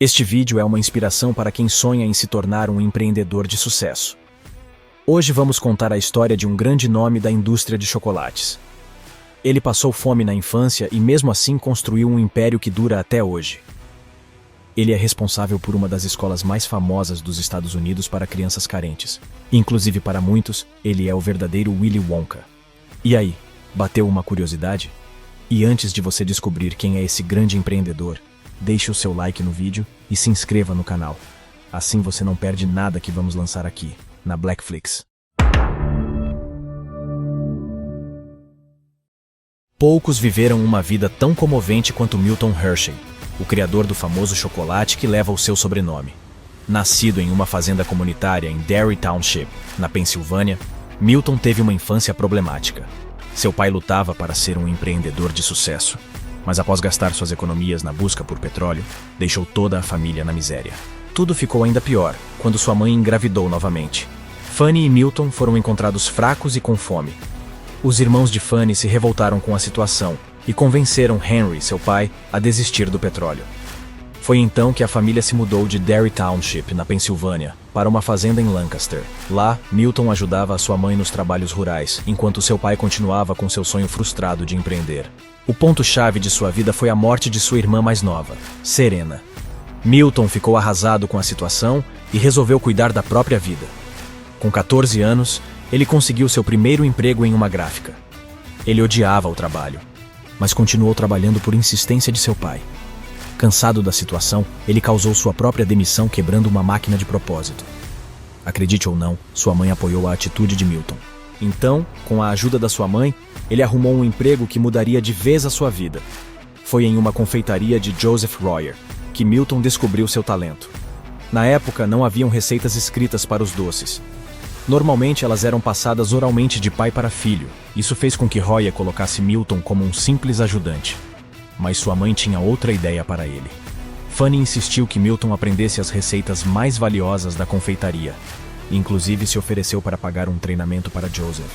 Este vídeo é uma inspiração para quem sonha em se tornar um empreendedor de sucesso. Hoje vamos contar a história de um grande nome da indústria de chocolates. Ele passou fome na infância e mesmo assim construiu um império que dura até hoje. Ele é responsável por uma das escolas mais famosas dos Estados Unidos para crianças carentes. Inclusive para muitos, ele é o verdadeiro Willy Wonka. E aí, bateu uma curiosidade? E antes de você descobrir quem é esse grande empreendedor, deixe o seu like no vídeo e se inscreva no canal. Assim você não perde nada que vamos lançar aqui, na Blackflix. Poucos viveram uma vida tão comovente quanto Milton Hershey, o criador do famoso chocolate que leva o seu sobrenome. Nascido em uma fazenda comunitária em Derry Township, na Pensilvânia, Milton teve uma infância problemática. Seu pai lutava para ser um empreendedor de sucesso, mas após gastar suas economias na busca por petróleo, deixou toda a família na miséria. Tudo ficou ainda pior quando sua mãe engravidou novamente. Fanny e Milton foram encontrados fracos e com fome. Os irmãos de Fanny se revoltaram com a situação e convenceram Henry, seu pai, a desistir do petróleo. Foi então que a família se mudou de Derry Township, na Pensilvânia, para uma fazenda em Lancaster. Lá, Milton ajudava a sua mãe nos trabalhos rurais, enquanto seu pai continuava com seu sonho frustrado de empreender. O ponto-chave de sua vida foi a morte de sua irmã mais nova, Serena. Milton ficou arrasado com a situação e resolveu cuidar da própria vida. Com 14 anos, ele conseguiu seu primeiro emprego em uma gráfica. Ele odiava o trabalho, mas continuou trabalhando por insistência de seu pai. Cansado da situação, ele causou sua própria demissão quebrando uma máquina de propósito. Acredite ou não, sua mãe apoiou a atitude de Milton. Então, com a ajuda da sua mãe, ele arrumou um emprego que mudaria de vez a sua vida. Foi em uma confeitaria de Joseph Royer que Milton descobriu seu talento. Na época, não haviam receitas escritas para os doces. Normalmente, elas eram passadas oralmente de pai para filho. Isso fez com que Royer colocasse Milton como um simples ajudante. Mas sua mãe tinha outra ideia para ele. Fanny insistiu que Milton aprendesse as receitas mais valiosas da confeitaria. Inclusive se ofereceu para pagar um treinamento para Joseph,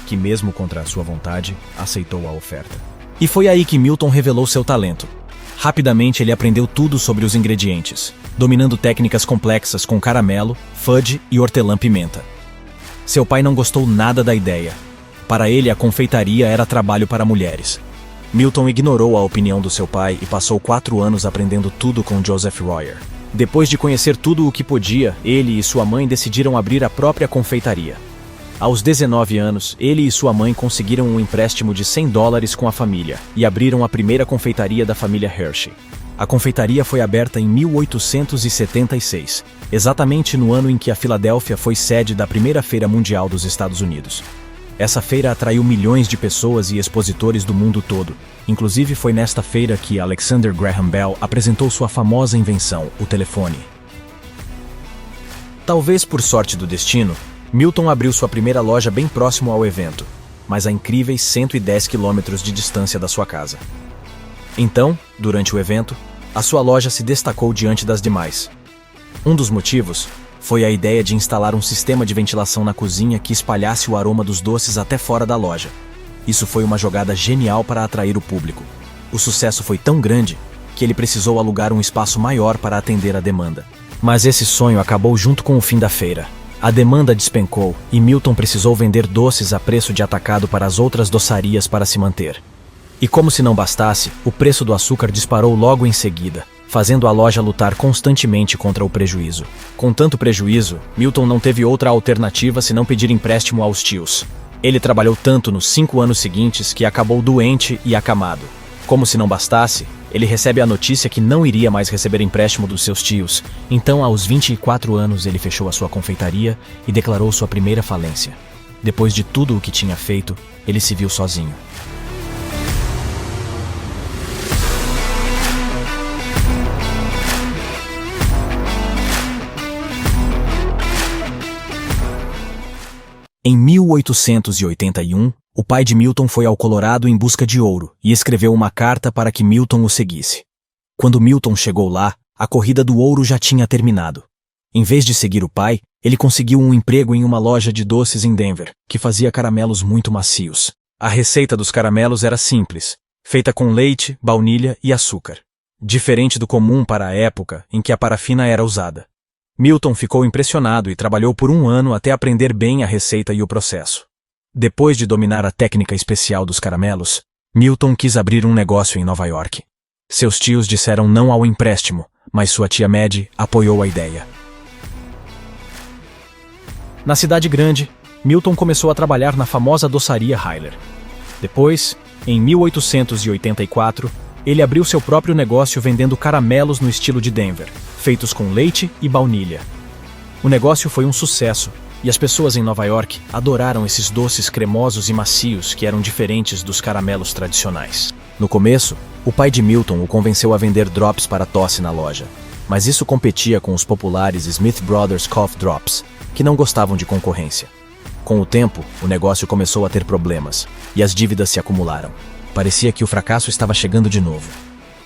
que mesmo contra a sua vontade, aceitou a oferta. E foi aí que Milton revelou seu talento. Rapidamente ele aprendeu tudo sobre os ingredientes, dominando técnicas complexas com caramelo, fudge e hortelã-pimenta. Seu pai não gostou nada da ideia. Para ele, a confeitaria era trabalho para mulheres. Milton ignorou a opinião do seu pai e passou 4 anos aprendendo tudo com Joseph Royer. Depois de conhecer tudo o que podia, ele e sua mãe decidiram abrir a própria confeitaria. Aos 19 anos, ele e sua mãe conseguiram um empréstimo de $100 com a família e abriram a primeira confeitaria da família Hershey. A confeitaria foi aberta em 1876, exatamente no ano em que a Filadélfia foi sede da primeira Feira Mundial dos Estados Unidos. Essa feira atraiu milhões de pessoas e expositores do mundo todo. Inclusive foi nesta feira que Alexander Graham Bell apresentou sua famosa invenção, o telefone. Talvez por sorte do destino, Milton abriu sua primeira loja bem próximo ao evento, mas a incríveis 110 quilômetros de distância da sua casa. Então, durante o evento, a sua loja se destacou diante das demais. Um dos motivos foi a ideia de instalar um sistema de ventilação na cozinha que espalhasse o aroma dos doces até fora da loja. Isso foi uma jogada genial para atrair o público. O sucesso foi tão grande que ele precisou alugar um espaço maior para atender a demanda. Mas esse sonho acabou junto com o fim da feira. A demanda despencou e Milton precisou vender doces a preço de atacado para as outras doçarias para se manter. E como se não bastasse, o preço do açúcar disparou logo em seguida, fazendo a loja lutar constantemente contra o prejuízo. Com tanto prejuízo, Milton não teve outra alternativa senão pedir empréstimo aos tios. Ele trabalhou tanto nos 5 anos seguintes que acabou doente e acamado. Como se não bastasse, ele recebe a notícia que não iria mais receber empréstimo dos seus tios. Então, aos 24 anos, ele fechou a sua confeitaria e declarou sua primeira falência. Depois de tudo o que tinha feito, ele se viu sozinho. Em 1881, o pai de Milton foi ao Colorado em busca de ouro e escreveu uma carta para que Milton o seguisse. Quando Milton chegou lá, a corrida do ouro já tinha terminado. Em vez de seguir o pai, ele conseguiu um emprego em uma loja de doces em Denver, que fazia caramelos muito macios. A receita dos caramelos era simples, feita com leite, baunilha e açúcar. diferente do comum para a época em que a parafina era usada. Milton ficou impressionado e trabalhou por um ano até aprender bem a receita e o processo. Depois de dominar a técnica especial dos caramelos, Milton quis abrir um negócio em Nova York. Seus tios disseram não ao empréstimo, mas sua tia Maddie apoiou a ideia. Na cidade grande, Milton começou a trabalhar na famosa doçaria Hyler. Depois, em 1884, ele abriu seu próprio negócio vendendo caramelos no estilo de Denver, feitos com leite e baunilha. O negócio foi um sucesso, e as pessoas em Nova York adoraram esses doces cremosos e macios que eram diferentes dos caramelos tradicionais. No começo, o pai de Milton o convenceu a vender drops para tosse na loja, mas isso competia com os populares Smith Brothers Cough Drops, que não gostavam de concorrência. Com o tempo, o negócio começou a ter problemas, e as dívidas se acumularam. Parecia que o fracasso estava chegando de novo.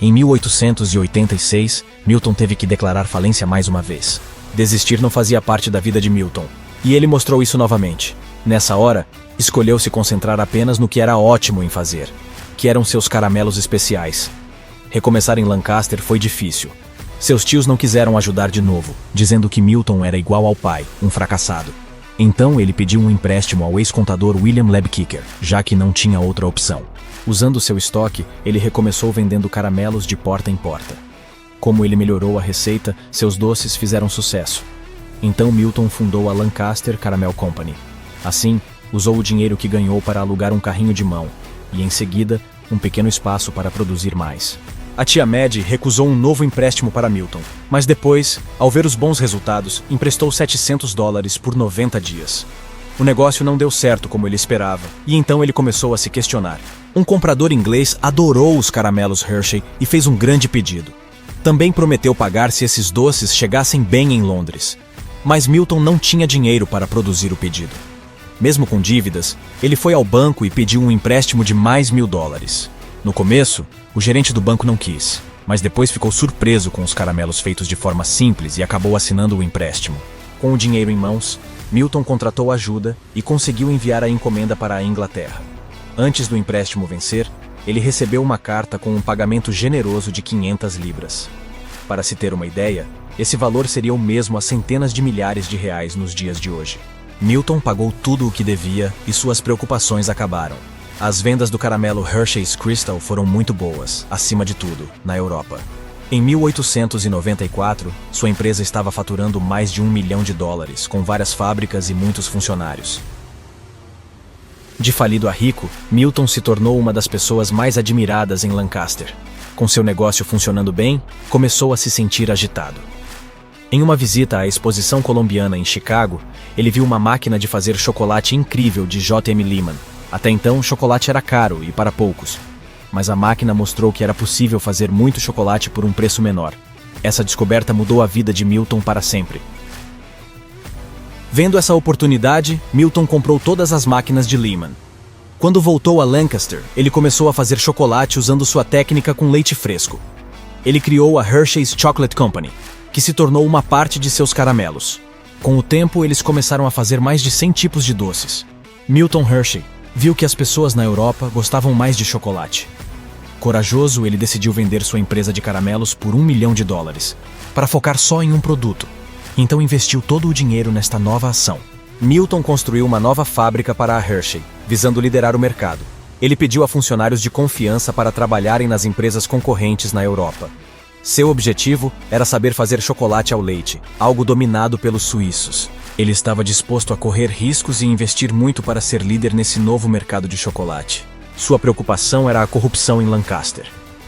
Em 1886, Milton teve que declarar falência mais uma vez. Desistir não fazia parte da vida de Milton, e ele mostrou isso novamente. Nessa hora, escolheu se concentrar apenas no que era ótimo em fazer, que eram seus caramelos especiais. Recomeçar em Lancaster foi difícil. Seus tios não quiseram ajudar de novo, dizendo que Milton era igual ao pai, um fracassado. Então ele pediu um empréstimo ao ex-contador William Lebkicker, já que não tinha outra opção. Usando seu estoque, ele recomeçou vendendo caramelos de porta em porta. Como ele melhorou a receita, seus doces fizeram sucesso. Então Milton fundou a Lancaster Caramel Company. Assim, usou o dinheiro que ganhou para alugar um carrinho de mão, e em seguida, um pequeno espaço para produzir mais. A tia Maddie recusou um novo empréstimo para Milton, mas depois, ao ver os bons resultados, emprestou $700 por 90 dias. O negócio não deu certo como ele esperava, e então ele começou a se questionar. Um comprador inglês adorou os caramelos Hershey e fez um grande pedido. Também prometeu pagar se esses doces chegassem bem em Londres. Mas Milton não tinha dinheiro para produzir o pedido. Mesmo com dívidas, ele foi ao banco e pediu um empréstimo de mais $1.000. No começo, o gerente do banco não quis, mas depois ficou surpreso com os caramelos feitos de forma simples e acabou assinando o empréstimo. Com o dinheiro em mãos, Milton contratou ajuda e conseguiu enviar a encomenda para a Inglaterra. Antes do empréstimo vencer, ele recebeu uma carta com um pagamento generoso de 500 libras. Para se ter uma ideia, esse valor seria o mesmo a centenas de milhares de reais nos dias de hoje. Milton pagou tudo o que devia e suas preocupações acabaram. As vendas do caramelo Hershey's Crystal foram muito boas, acima de tudo, na Europa. Em 1894, sua empresa estava faturando mais de $1 milhão, com várias fábricas e muitos funcionários. De falido a rico, Milton se tornou uma das pessoas mais admiradas em Lancaster. Com seu negócio funcionando bem, começou a se sentir agitado. Em uma visita à exposição colombiana em Chicago, ele viu uma máquina de fazer chocolate incrível de J.M. Lehman. Até então, chocolate era caro e para poucos. Mas a máquina mostrou que era possível fazer muito chocolate por um preço menor. Essa descoberta mudou a vida de Milton para sempre. Vendo essa oportunidade, Milton comprou todas as máquinas de Lehman. Quando voltou a Lancaster, ele começou a fazer chocolate usando sua técnica com leite fresco. Ele criou a Hershey's Chocolate Company, que se tornou uma parte de seus caramelos. Com o tempo, eles começaram a fazer mais de 100 tipos de doces. Milton Hershey viu que as pessoas na Europa gostavam mais de chocolate. Corajoso, ele decidiu vender sua empresa de caramelos por $1 milhão, para focar só em um produto. Então investiu todo o dinheiro nesta nova ação. Milton construiu uma nova fábrica para a Hershey, visando liderar o mercado. Ele pediu a funcionários de confiança para trabalharem nas empresas concorrentes na Europa. Seu objetivo era saber fazer chocolate ao leite, algo dominado pelos suíços. Ele estava disposto a correr riscos e investir muito para ser líder nesse novo mercado de chocolate. Sua preocupação era a corrupção em Lancaster.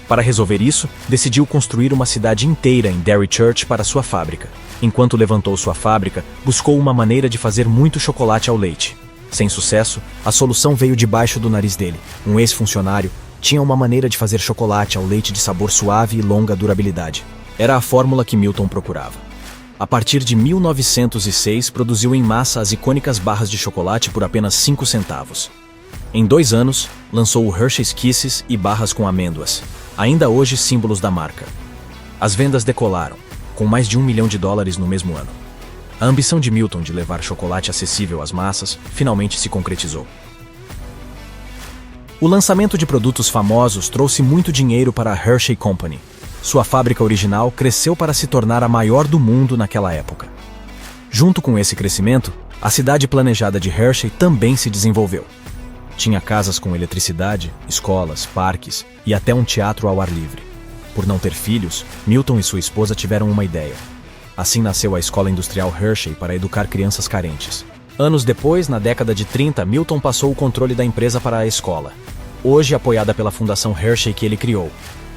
Para resolver isso, decidiu construir uma cidade inteira em Derry Church para sua fábrica. Enquanto levantou sua fábrica, buscou uma maneira de fazer muito chocolate ao leite. Sem sucesso, a solução veio debaixo do nariz dele. Um ex-funcionário tinha uma maneira de fazer chocolate ao leite de sabor suave e longa durabilidade. Era a fórmula que Milton procurava. A partir de 1906, produziu em massa as icônicas barras de chocolate por apenas 5 centavos. Em 2 anos, lançou o Hershey's Kisses e barras com amêndoas, ainda hoje símbolos da marca. As vendas decolaram, com mais de $1 milhão no mesmo ano. A ambição de Milton de levar chocolate acessível às massas finalmente se concretizou. O lançamento de produtos famosos trouxe muito dinheiro para a Hershey Company. sua fábrica original cresceu para se tornar a maior do mundo naquela época. Junto com esse crescimento, a cidade planejada de Hershey também se desenvolveu. Tinha casas com eletricidade, escolas, parques e até um teatro ao ar livre. Por não ter filhos, Milton e sua esposa tiveram uma ideia. Assim nasceu a Escola Industrial Hershey para educar crianças carentes. Anos depois, na década de 30, Milton passou o controle da empresa para a escola, hoje apoiada pela Fundação Hershey que ele criou.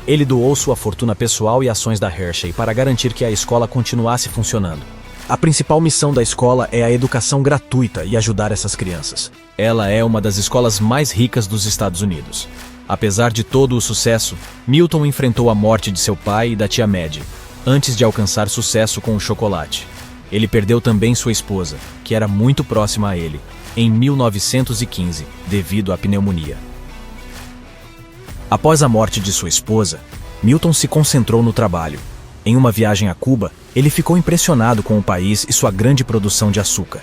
Ele doou sua fortuna pessoal e ações da Hershey para garantir que a escola continuasse funcionando. A principal missão da escola é a educação gratuita e ajudar essas crianças. Ela é uma das escolas mais ricas dos Estados Unidos. Apesar de todo o sucesso, Milton enfrentou a morte de seu pai e da tia Maddie, antes de alcançar sucesso com o chocolate. Ele perdeu também sua esposa, que era muito próxima a ele, em 1915, devido à pneumonia. Após a morte de sua esposa, Milton se concentrou no trabalho. Em uma viagem a Cuba, ele ficou impressionado com o país e sua grande produção de açúcar.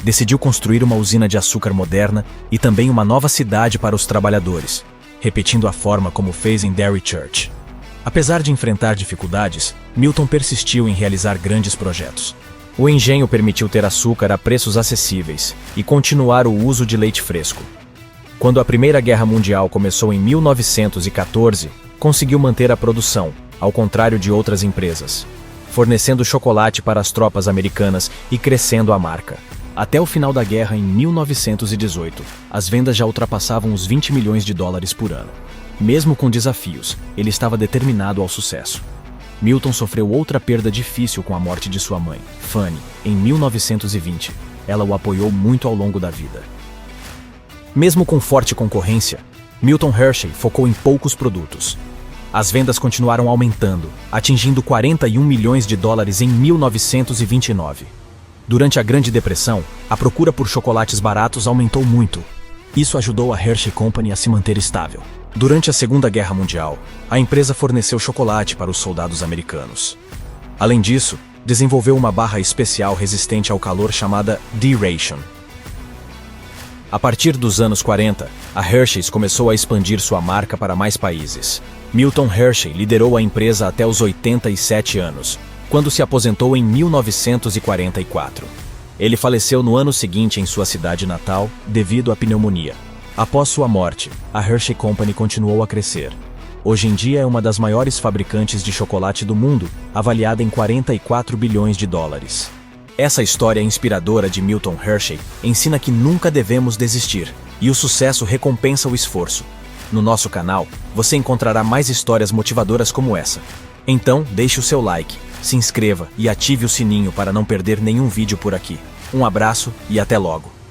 Decidiu construir uma usina de açúcar moderna e também uma nova cidade para os trabalhadores, repetindo a forma como fez em Dairy Church. Apesar de enfrentar dificuldades, Milton persistiu em realizar grandes projetos. O engenho permitiu ter açúcar a preços acessíveis e continuar o uso de leite fresco. Quando a Primeira Guerra Mundial começou em 1914, conseguiu manter a produção, ao contrário de outras empresas, fornecendo chocolate para as tropas americanas e crescendo a marca. Até o final da guerra, em 1918, as vendas já ultrapassavam os 20 milhões de dólares por ano. Mesmo com desafios, ele estava determinado ao sucesso. Milton sofreu outra perda difícil com a morte de sua mãe, Fanny, em 1920. Ela o apoiou muito ao longo da vida. Mesmo com forte concorrência, Milton Hershey focou em poucos produtos. As vendas continuaram aumentando, atingindo 41 milhões de dólares em 1929. Durante a Grande Depressão, a procura por chocolates baratos aumentou muito. Isso ajudou a Hershey Company a se manter estável. Durante a Segunda Guerra Mundial, a empresa forneceu chocolate para os soldados americanos. Além disso, desenvolveu uma barra especial resistente ao calor chamada D-Ration. A partir dos anos 40, a Hershey's começou a expandir sua marca para mais países. Milton Hershey liderou a empresa até os 87 anos, quando se aposentou em 1944. Ele faleceu no ano seguinte em sua cidade natal, devido à pneumonia. Após sua morte, a Hershey Company continuou a crescer. Hoje em dia é uma das maiores fabricantes de chocolate do mundo, avaliada em 44 bilhões de dólares. Essa história inspiradora de Milton Hershey ensina que nunca devemos desistir, e o sucesso recompensa o esforço. No nosso canal, você encontrará mais histórias motivadoras como essa. Então, deixe o seu like, se inscreva e ative o sininho para não perder nenhum vídeo por aqui. Um abraço e até logo!